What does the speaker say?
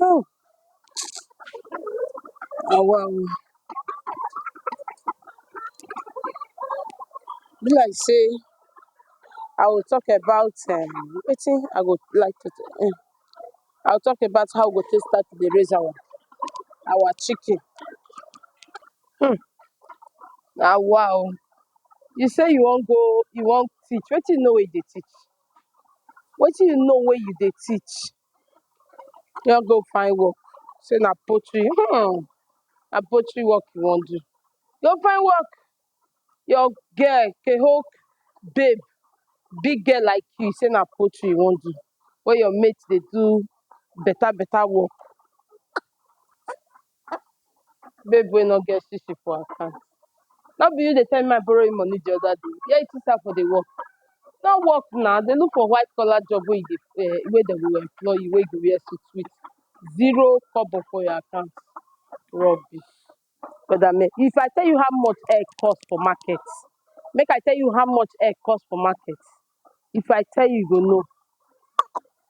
Oh, wow. Be like say I will talk about wetin I go like to I'll talk about how we go take start to dey raise our chicken. Ah wow. You say you wan teach. Wetin you know wey you dey teach? Wetin you know wey you dey teach? You wan go find work. Say na poultry. Na poultry work you wan do. Go find work. Your girl, Kehoke babe, big girl like you, say na poultry you wan do. Wey your mate dey do better work. Babe wey no get shishi for account. No be you dey tell me I borrow you money the other day. Where you think say I for dey work? No work na. Dey look for white collar job wey you dey wey dem go employ you, wey you go wear suit with zero kobo for your account. Rubbish. But if I tell you how much egg cost for market, make I tell you how much egg cost for market. If I tell you, you go know.